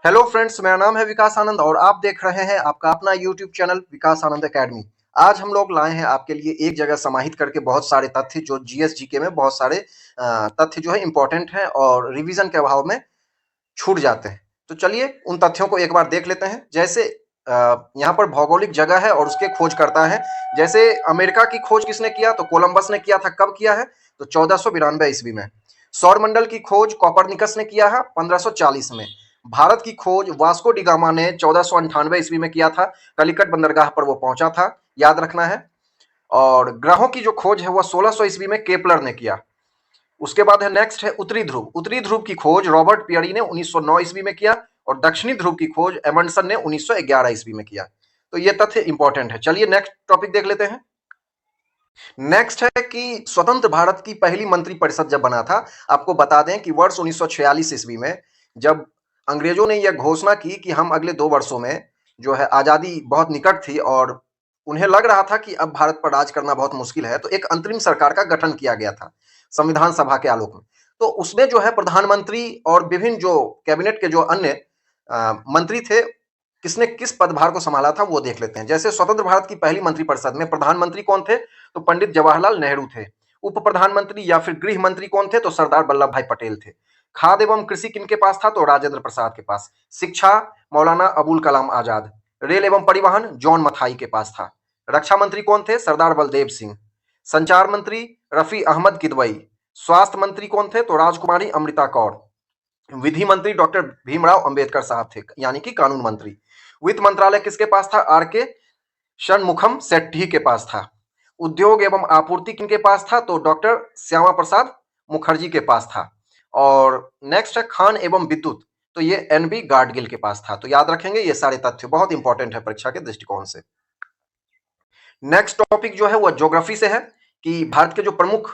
Hello friends, मेरा नाम है विकास आनंद और आप देख रहे हैं आपका अपना यूट्यूब चैनल विकास आनंद एकेडमी। आज हम लोग लाए हैं आपके लिए एक जगह समाहित करके बहुत सारे तथ्य जो जीएस जीके में बहुत सारे तथ्य जो है इंपॉर्टेंट हैं और रिवीजन के अभाव में छूट जाते हैं। तो चलिए उन तथ्यों को एक बार देख लेते हैं। जैसे यहाँ पर भौगोलिक जगह है और उसके खोज करता है। जैसे अमेरिका की खोज किसने किया? तो कोलंबस ने किया था। कब किया है? तो 1492 ईस्वी में। सौरमंडल की खोज कोपरनिकस ने किया है 1540 में। भारत की खोज वास्को डी गामा ने 1498 ईस्वी में किया था। कलिकट बंदरगाह पर वो पहुंचा था, याद रखना है। और ग्रहों की जो खोज है वह 1600 ईस्वी में केपलर ने किया। उसके बाद है नेक्स्ट है उत्तरी ध्रुव। उत्तरी ध्रुव की खोज रॉबर्ट पियरी ने 1909 ईस्वी में किया और दक्षिणी ध्रुव की खोज एमंडसन ने 1911 ईस्वी में किया। तो ये तथ्य इंपॉर्टेंट है। चलिए नेक्स्ट टॉपिक देख लेते हैं। नेक्स्ट है कि स्वतंत्र भारत की पहली मंत्रिपरिषद जब बना था, आपको बता दें कि वर्ष 1946 ईस्वी में, जब अंग्रेजों ने यह घोषणा की कि हम अगले 2 वर्षों में जो है आजादी बहुत निकट थी और उन्हें लग रहा था कि अब भारत पर राज करना बहुत मुश्किल है, तो एक अंतरिम सरकार का गठन किया गया था संविधान सभा के आलोक में। तो उसमें जो है प्रधानमंत्री और विभिन्न जो कैबिनेट के जो अन्य मंत्री थे, किसने किस पदभार को संभाला था वो देख लेते हैं। जैसे स्वतंत्र भारत की पहली मंत्रिपरिषद में प्रधानमंत्री कौन थे? तो पंडित जवाहरलाल नेहरू थे। उप प्रधानमंत्री या फिर गृह मंत्री कौन थे? तो सरदार वल्लभ भाई पटेल थे। खाद्य एवं कृषि किनके पास था? तो राजेंद्र प्रसाद के पास। शिक्षा मौलाना अबुल कलाम आजाद। रेल एवं परिवहन जॉन मथाई के पास था। रक्षा मंत्री कौन थे? सरदार बलदेव सिंह। संचार मंत्री रफी अहमद किदवई। स्वास्थ्य मंत्री कौन थे? तो राजकुमारी अमृता कौर। विधि मंत्री डॉक्टर भीमराव अंबेडकर साहब थे, यानी कि कानून मंत्री। वित्त मंत्रालय किसके पास था? आर के षणमुखम सेट्टी के पास था। उद्योग एवं आपूर्ति किनके पास था? तो डॉक्टर श्यामा प्रसाद मुखर्जी के पास था। और नेक्स्ट है खान एवं विद्युत, तो ये एनबी गाडगिल के पास था। तो याद रखेंगे, ये सारे तथ्य बहुत इंपॉर्टेंट है परीक्षा के दृष्टिकोण से। नेक्स्ट टॉपिक जो है वह ज्योग्राफी से है कि भारत के जो प्रमुख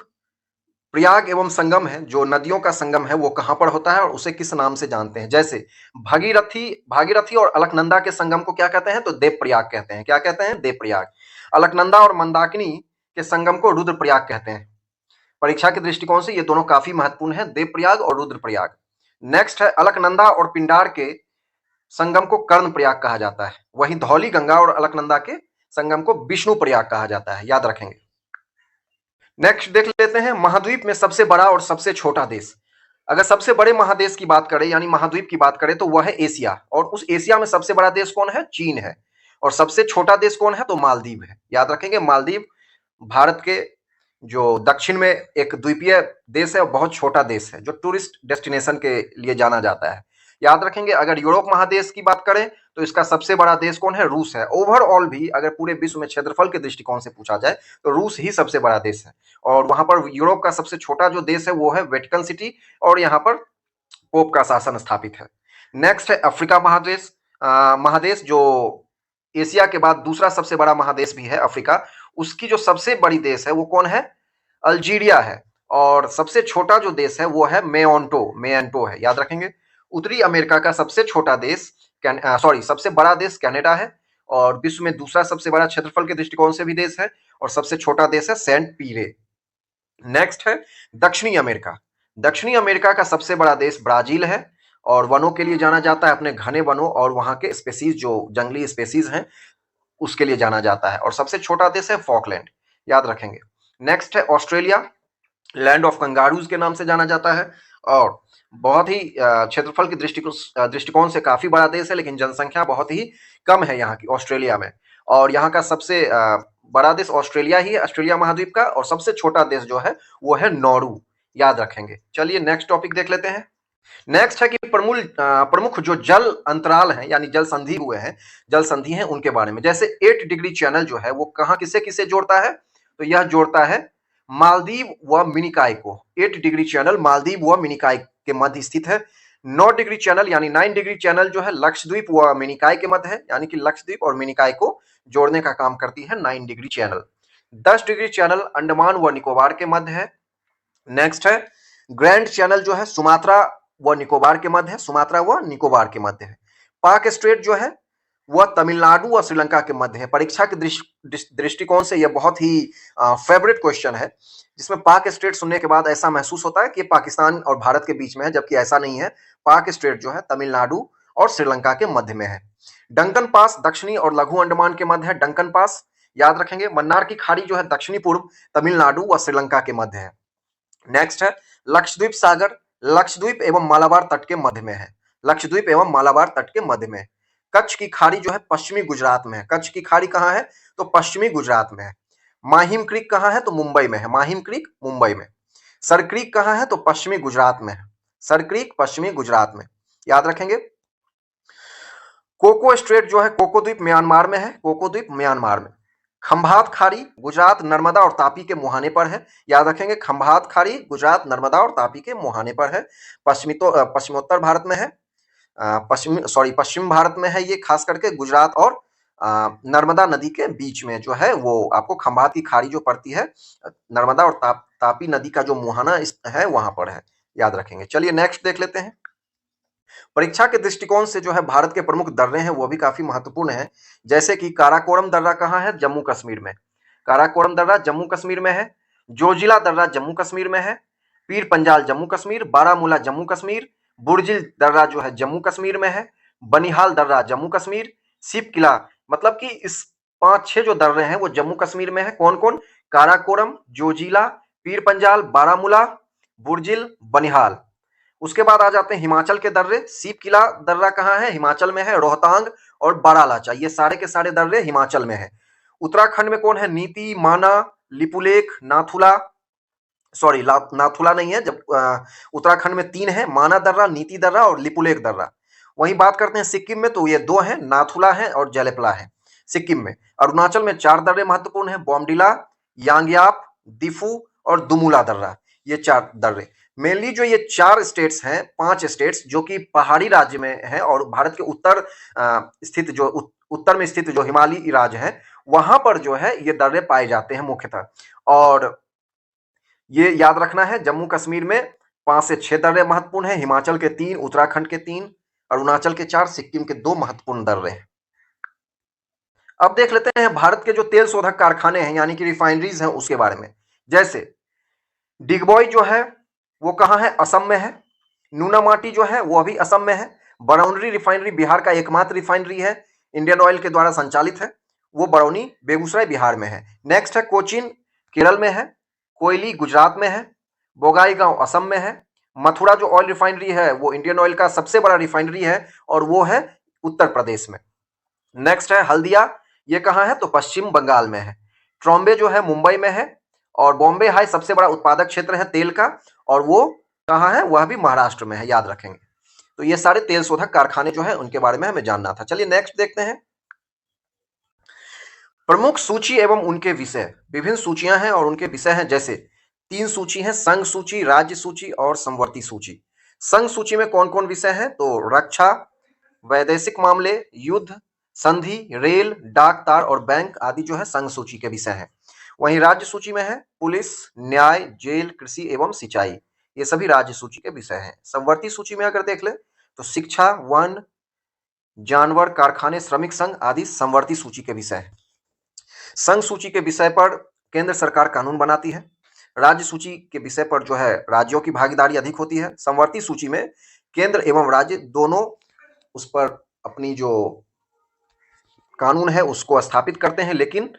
प्रयाग एवं संगम है, जो नदियों का संगम है, वो कहां पर होता है और उसे किस नाम से जानते हैं। जैसे भागीरथी भागीरथी और अलकनंदा के संगम को क्या कहते हैं? तो देवप्रयाग कहते हैं। क्या कहते हैं? देवप्रयाग। अलकनंदा और मंदाकिनी के संगम को रुद्रप्रयाग कहते हैं। परीक्षा के दृष्टिकोण से ये दोनों काफी महत्वपूर्ण है, देवप्रयाग और रुद्रप्रयाग। नेक्स्ट है अलकनंदा और पिंडार के संगम को कर्णप्रयाग कहा जाता है। वहीं धौली गंगा और अलकनंदा के संगम को विष्णु प्रयाग कहा जाता है, याद रखेंगे। नेक्स्ट देख लेते हैं महाद्वीप में सबसे बड़ा और सबसे छोटा देश। अगर सबसे बड़े महादेश की बात करें, यानी महाद्वीप की बात करें, तो वह है एशिया। और उस एशिया में सबसे बड़ा देश कौन है? चीन है। और सबसे छोटा देश कौन है? तो मालदीव है, याद रखेंगे। मालदीव भारत के जो दक्षिण में एक द्वीपीय देश है और बहुत छोटा देश है, जो टूरिस्ट डेस्टिनेशन के लिए जाना जाता है, याद रखेंगे। अगर यूरोप महादेश की बात करें तो इसका सबसे बड़ा देश कौन है? रूस है। ओवरऑल भी अगर पूरे विश्व में क्षेत्रफल के दृष्टिकोण से पूछा जाए तो रूस ही सबसे बड़ा देश है। और वहां पर यूरोप का सबसे छोटा जो देश है वो है वेटिकन सिटी, और यहाँ पर पोप का शासन स्थापित है। नेक्स्ट है अफ्रीका महादेश। महादेश जो एशिया के बाद दूसरा सबसे बड़ा महादेश भी है, अफ्रीका। उसकी जो सबसे बड़ी देश है वो कौन है? अल्जीरिया है। और सबसे छोटा जो देश है वो है मेओंटो मेएंटो है, याद रखेंगे। उत्तरी अमेरिका का सबसे छोटा देश सबसे बड़ा देश कनाडा है। और विश्व में दूसरा सबसे बड़ा क्षेत्रफल के दृष्टिकोण से भी देश है। और सबसे छोटा देश है सेंट पीरे। नेक्स्ट है दक्षिणी अमेरिका। दक्षिणी अमेरिका का सबसे बड़ा देश ब्राजील है और वनों के लिए जाना जाता है, अपने घने वनों और वहां के स्पेसीज, जो जंगली स्पेसीज हैं, उसके लिए जाना जाता है। और सबसे छोटा देश है फॉकलैंड, याद रखेंगे। नेक्स्ट है ऑस्ट्रेलिया, लैंड ऑफ कंगारूज के नाम से जाना जाता है। और बहुत ही क्षेत्रफल के दृष्टिकोण से काफी बड़ा देश है, लेकिन जनसंख्या बहुत ही कम है यहाँ की, ऑस्ट्रेलिया में। और यहाँ का सबसे बड़ा देश ऑस्ट्रेलिया ही है, ऑस्ट्रेलिया महाद्वीप का। और सबसे छोटा देश जो है वो है नौरू, याद रखेंगे। चलिए नेक्स्ट टॉपिक देख लेते हैं। नेक्स्ट है कि प्रमुख जो जल अंतराल हैं, यानी जल संधि हुए हैं, जल संधि हैं, उनके बारे में। जैसे 8 डिग्री चैनल जो है वो कहाँ किसे किसे जोड़ता है? तो यह जोड़ता है मालदीव व मिनिकॉय को। 8 डिग्री चैनल मालदीव व मिनिकॉय के मध्य स्थित है। 9 डिग्री चैनल यानी 9 डिग्री चैनल जो है लक्षद्वीप व मिनिकॉय के मध्य है, यानी कि लक्षद्वीप और मिनिकॉय को जोड़ने का काम करती है 9 degree channel. 10 degree channel Andaman व निकोबार के मध्य है। नेक्स्ट है ग्रैंड चैनल जो है सुमात्रा व निकोबार के मध्य है, सुमात्रा व निकोबार के मध्य है। पाक स्ट्रेट जो है वह तमिलनाडु व श्रीलंका के मध्य है। परीक्षा के दृष्टिकोण से यह बहुत ही फेवरेट क्वेश्चन है, जिसमें पाक स्ट्रेट सुनने के बाद ऐसा महसूस होता है कि पाकिस्तान और भारत के बीच में है, जबकि ऐसा नहीं है। पाक स्ट्रेट जो है तमिलनाडु और श्रीलंका के मध्य में है। डंकन पास दक्षिणी और लघु अंडमान के मध्य है। डंकन पास याद रखेंगे। मन्नार की खाड़ी जो है दक्षिणी पूर्व तमिलनाडु व श्रीलंका के मध्य है। नेक्स्ट है लक्षद्वीप सागर, लक्षद्वीप एवं मालाबार तट के मध्य में है। लक्षद्वीप एवं मालाबार तट के मध्य में। कच्छ की खाड़ी जो है पश्चिमी गुजरात में है। कच्छ की खाड़ी कहाँ है? तो पश्चिमी गुजरात में है। माहिम क्रीक कहाँ है? तो मुंबई में है। माहिम क्रीक मुंबई में। सर क्रीक कहाँ है? तो पश्चिमी गुजरात में है। सर क्रीक पश्चिमी गुजरात में, याद रखेंगे। कोको स्ट्रेट जो है, कोको द्वीप म्यांमार में है। कोको द्वीप म्यांमार में। खंभात खाड़ी गुजरात नर्मदा और तापी के मुहाने पर है। याद रखेंगे, खंभात खाड़ी गुजरात नर्मदा और तापी के मुहाने पर है। पश्चिमोत्तर भारत में है। पश्चिम भारत में है ये, खास करके गुजरात और नर्मदा नदी के बीच में जो है वो आपको खंभात की खाड़ी जो पड़ती है, नर्मदा और तापी नदी का जो मुहाना है वहां पर है, याद रखेंगे। चलिए नेक्स्ट देख लेते हैं। परीक्षा के दृष्टिकोण से जो है भारत के प्रमुख दर्रे हैं वो भी काफी महत्वपूर्ण है। जैसे कि काराकोरम दर्रा कहाँ है? जम्मू कश्मीर में। काराकोरम दर्रा जम्मू कश्मीर में है। जोजिला दर्रा जम्मू कश्मीर में है। पीर पंजाल जम्मू कश्मीर। बारामूला जम्मू कश्मीर। बुर्जिल दर्रा जो है जम्मू कश्मीर में है। बनिहाल दर्रा जम्मू कश्मीर। सिप किला, मतलब कि इस 5-6 जो दर्रे हैं वो जम्मू कश्मीर में है। कौन कौन? काराकोरम, जोजिला, पीर पंजाल, बारामूला, बुर्जिल, बनिहाल। उसके बाद आ जाते हैं हिमाचल के दर्रे। सीप किला दर्रा कहाँ है? हिमाचल में है। रोहतांग और बारालाचा, ये सारे के सारे दर्रे हिमाचल में है। उत्तराखंड में कौन है? नीति, माना, लिपुलेख, नाथुला, सॉरी नाथुला नहीं है, जब उत्तराखंड में 3 है, माना दर्रा, नीति दर्रा और लिपुलेख दर्रा। वहीं बात करते हैं सिक्किम में, तो ये 2 हैं, नाथुला है और जलेपला है सिक्किम में। अरुणाचल में 4 दर्रे महत्वपूर्ण है, बॉमडिला, यांगयाप, दिफू और दुमुला दर्रा, ये 4 दर्रे। मेनली जो ये 4 स्टेट्स हैं, 5 स्टेट्स जो कि पहाड़ी राज्य में है और भारत के स्थित जो उत्तर में स्थित जो हिमालयी राज्य है वहां पर जो है ये दर्रे पाए जाते हैं मुख्यतः। और ये याद रखना है, जम्मू कश्मीर में 5 से 6 दर्रे महत्वपूर्ण है, हिमाचल के 3, उत्तराखंड के 3, अरुणाचल के 4, सिक्किम के 2 महत्वपूर्ण दर्रे हैं। अब देख लेते हैं भारत के जो तेल शोधक कारखाने हैं यानी कि रिफाइनरीज हैं उसके बारे में। जैसे डिगबॉय जो है वो कहाँ है? असम में है। नूनामाटी जो है वो अभी असम में है। बरौनी रिफाइनरी बिहार का एकमात्र रिफाइनरी है, इंडियन ऑयल के द्वारा संचालित है, वो बरौनी बेगूसराय बिहार में है। नेक्स्ट है कोचीन केरल में है। कोयली गुजरात में है। बोगाईगांव असम में है। मथुरा जो ऑयल रिफाइनरी है वो इंडियन ऑयल का सबसे बड़ा रिफाइनरी है और वो है उत्तर प्रदेश में। नेक्स्ट है हल्दिया, ये कहाँ है? तो पश्चिम बंगाल में है। ट्रॉम्बे जो है मुंबई में है। और बॉम्बे हाई सबसे बड़ा उत्पादक क्षेत्र है तेल का, और वो कहाँ है? वह भी महाराष्ट्र में है, याद रखेंगे। तो ये सारे तेल शोधक कारखाने जो है उनके बारे में हमें जानना था। चलिए नेक्स्ट देखते हैं। प्रमुख सूची एवं उनके विषय। विभिन्न सूचियां हैं और उनके विषय हैं। जैसे 3 सूची हैं, संघ सूची, राज्य सूची और समवर्ती सूची। संघ सूची में कौन कौन विषय है? तो रक्षा, वैदेशिक मामले, युद्ध, संधि, रेल, डाक तार और बैंक आदि जो है संघ सूची के विषय हैं। वहीं राज्य सूची में है पुलिस, न्याय, जेल, कृषि एवं सिंचाई, ये सभी राज्य सूची के विषय हैं। समवर्ती सूची में अगर देख ले तो शिक्षा, वन, जानवर, कारखाने, श्रमिक संघ आदि समवर्ती सूची के विषय हैं। संघ सूची के विषय पर केंद्र सरकार कानून बनाती है। राज्य सूची के विषय पर जो है राज्यों की भागीदारी अधिक होती है। समवर्ती सूची में केंद्र एवं राज्य दोनों उस पर अपनी जो कानून है उसको स्थापित करते हैं, लेकिन